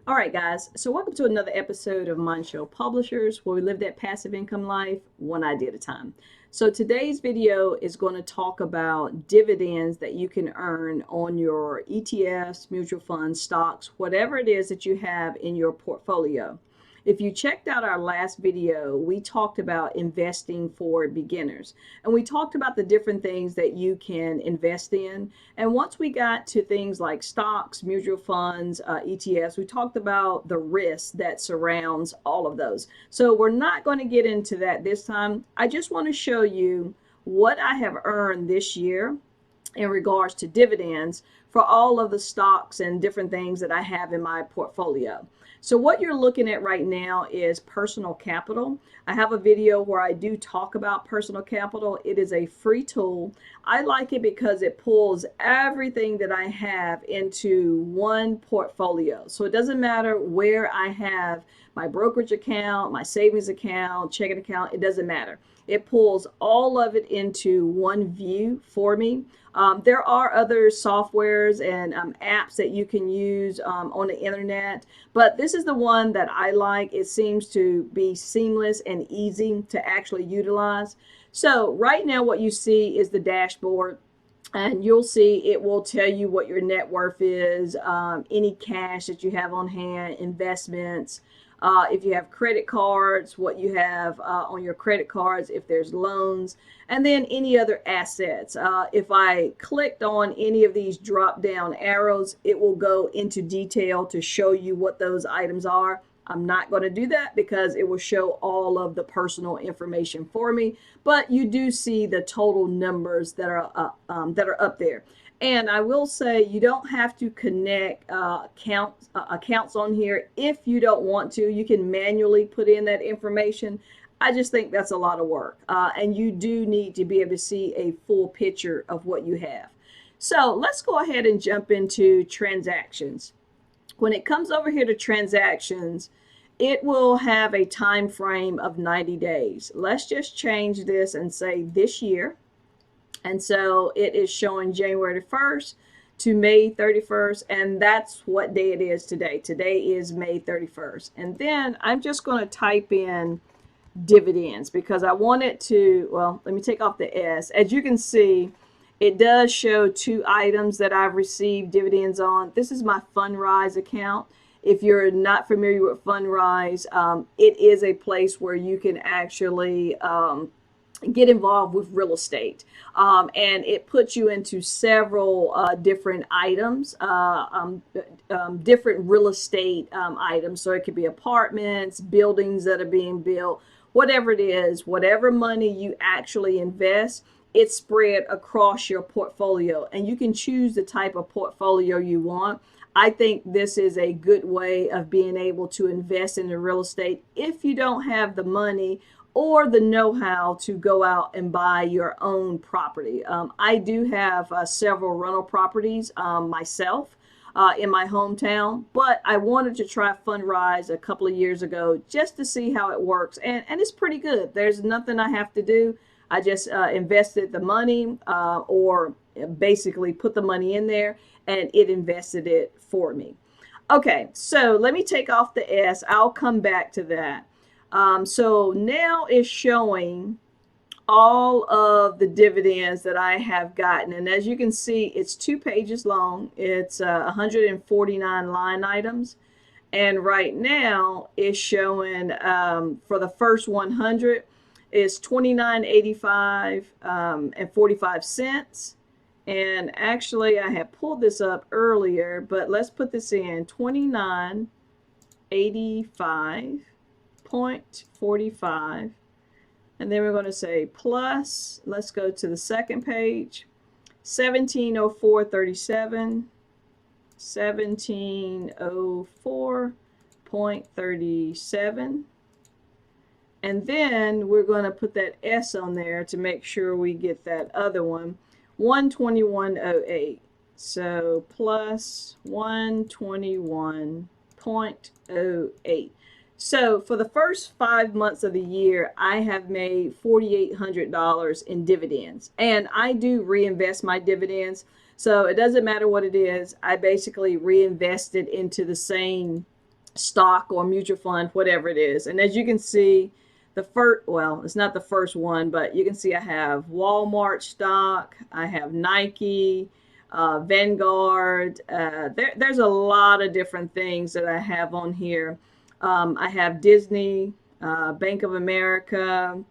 All right, guys. So welcome to another episode of Mind Show Publishers, where we live that passive income life one idea at a time. So today's video is going to talk about dividends that you can earn on your ETFs, mutual funds, stocks, whatever it is that you have in your portfolio. If you checked out our last video, we talked about investing for beginners. And we talked about the different things that you can invest in. And once we got to things like stocks, mutual funds, ETFs, we talked about the risk that surrounds all of those. So we're not going to get into that this time. I just want to show you what I have earned this year in regards to dividends for all of the stocks and different things that I have in my portfolio. So what you're looking at right now is personal capital. I have a video where I do talk about personal capital. It is a free tool. I like it because it pulls everything that I have into one portfolio. So it doesn't matter where I have my brokerage account, my savings account, checking account, it doesn't matter. It pulls all of it into one view for me. There are other softwares and apps that you can use on the internet, but this is the one that I like. It seems to be seamless and easy to actually utilize. So right now what you see is the dashboard. And you'll see it will tell you what your net worth is, any cash that you have on hand, investments, if you have credit cards, what you have on your credit cards, if there's loans, and then any other assets. If I clicked on any of these drop down arrows, it will go into detail to show you what those items are. I'm not going to do that because it will show all of the personal information for me, but you do see the total numbers that are up there. And I will say you don't have to connect accounts on here if you don't want to. You can manually put in that information. I just think that's a lot of work. And you do need to be able to see a full picture of what you have. So let's go ahead and jump into transactions. When it comes over here to transactions, it will have a time frame of 90 days. Let's just change this and say this year. And so it is showing January 1st to May 31st, and that's what day it is today. Today is May 31st. And then I'm just going to type in dividends because I want it to, well, let me take off the S. As you can see, it does show two items that I've received dividends on. This is my Fundrise account. If you're not familiar with Fundrise, it is a place where you can actually get involved with real estate, and it puts you into several different items, different real estate items. So it could be apartments, buildings that are being built, whatever it is, whatever money you actually invest, it's spread across your portfolio, and you can choose the type of portfolio you want. I think this is a good way of being able to invest in the real estate if you don't have the money or the know-how to go out and buy your own property. I do have several rental properties myself in my hometown, but I wanted to try Fundrise a couple of years ago just to see how it works, and it's pretty good. There's nothing I have to do. I just invested the money or basically put the money in there, and it invested it for me. Okay, so let me take off the S. I'll come back to that. So now it's showing all of the dividends that I have gotten. And as you can see, it's 2 pages long. It's 149 line items. And right now it's showing for the first 100 is $29.85 and 45 cents. And actually I had pulled this up earlier, but let's put this in $29.85.45, and then we're going to say plus, let's go to the second page, 1704.37, 1704.37, and then we're going to put that S on there to make sure we get that other one, 121.08. So plus 121.08. So for the first 5 months of the year, I have made $4,800 in dividends, and I do reinvest my dividends. So it doesn't matter what it is. I basically reinvest it into the same stock or mutual fund, whatever it is. And as you can see, the first, well, it's not the first one, but you can see I have Walmart stock, I have Nike, Vanguard. There's a lot of different things that I have on here. I have Disney, Bank of America,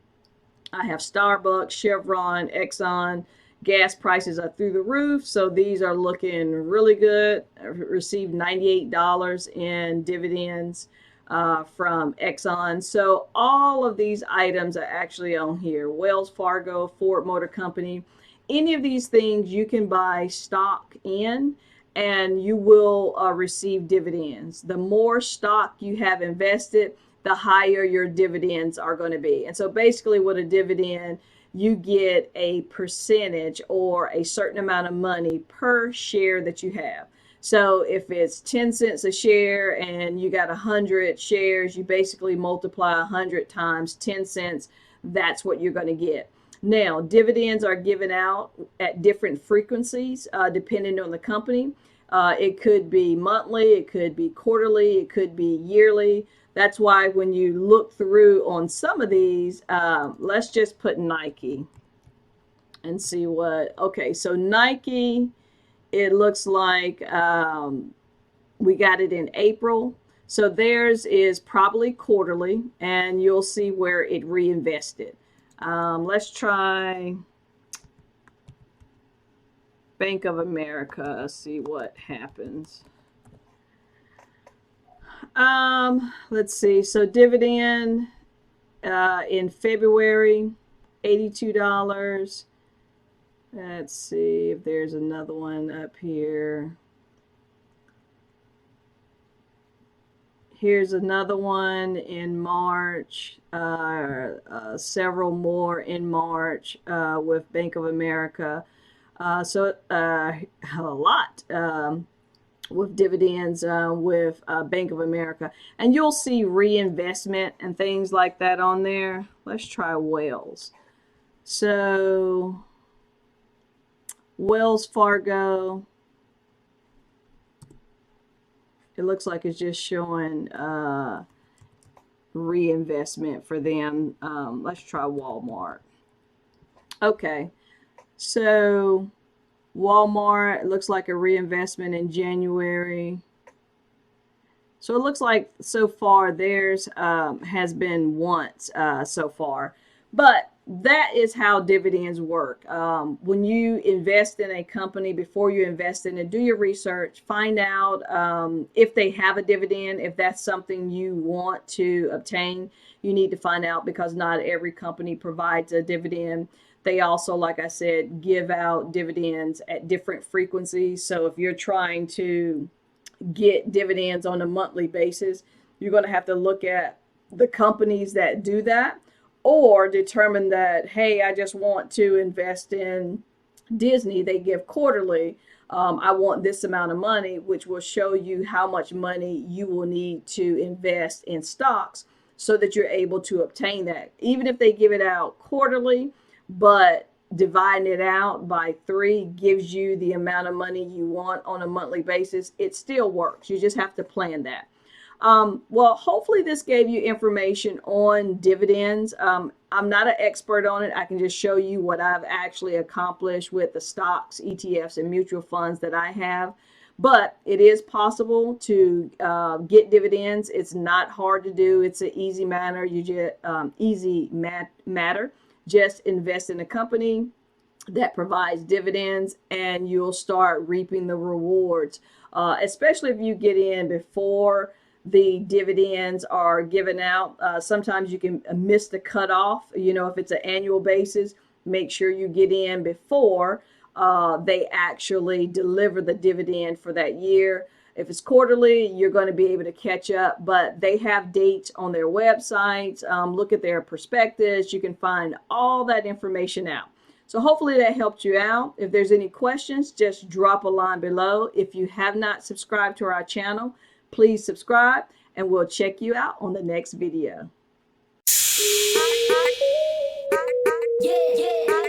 I have Starbucks, Chevron, Exxon. Gas prices are through the roof, so these are looking really good. I received $98 in dividends from Exxon. So all of these items are actually on here. Wells Fargo, Ford Motor Company. Any of these things you can buy stock in and you will receive dividends. The more stock you have invested, the higher your dividends are going to be. And so basically with a dividend, you get a percentage or a certain amount of money per share that you have. So if it's 10 cents a share and you got 100 shares, you basically multiply 100 times 10 cents. That's what you're going to get. Now, dividends are given out at different frequencies depending on the company. It could be monthly, it could be quarterly, it could be yearly. That's why when you look through on some of these, let's just put Nike and see what, okay, so Nike, it looks like we got it in April. So theirs is probably quarterly, and you'll see where it reinvested. Let's try Bank of America, see what happens. Let's see. So dividend in February, $82. Let's see if there's another one up here. Here's another one in March, several more in March with Bank of America. So a lot with dividends with Bank of America. And you'll see reinvestment and things like that on there. Let's try Wells. So Wells Fargo, it looks like it's just showing reinvestment for them. Let's try Walmart. Okay, so Walmart, it looks like a reinvestment in January. So it looks like so far theirs has been once so far. But that is how dividends work. When you invest in a company, before you invest in it, do your research, find out if they have a dividend. If that's something you want to obtain, you need to find out, because not every company provides a dividend. They also, like I said, give out dividends at different frequencies. So if you're trying to get dividends on a monthly basis, you're going to have to look at the companies that do that, or determine that, hey, I just want to invest in Disney. They give quarterly. I want this amount of money, which will show you how much money you will need to invest in stocks so that you're able to obtain that. Even if they give it out quarterly, but dividing it out by 3 gives you the amount of money you want on a monthly basis, it still works. You just have to plan that. Well, hopefully this gave you information on dividends. I'm not an expert on it. I can just show you what I've actually accomplished with the stocks, ETFs, and mutual funds that I have. But it is possible to get dividends. It's not hard to do. It's an easy matter. Matter. Just invest in a company that provides dividends, and you'll start reaping the rewards. Especially if you get in before the dividends are given out. Sometimes you can miss the cutoff. You know, if it's an annual basis, make sure you get in before they actually deliver the dividend for that year. If it's quarterly, you're going to be able to catch up, but they have dates on their websites. Look at their prospectus. You can find all that information out. So hopefully that helped you out. If there's any questions, just drop a line below. If you have not subscribed to our channel, please subscribe, and we'll check you out on the next video. Yeah.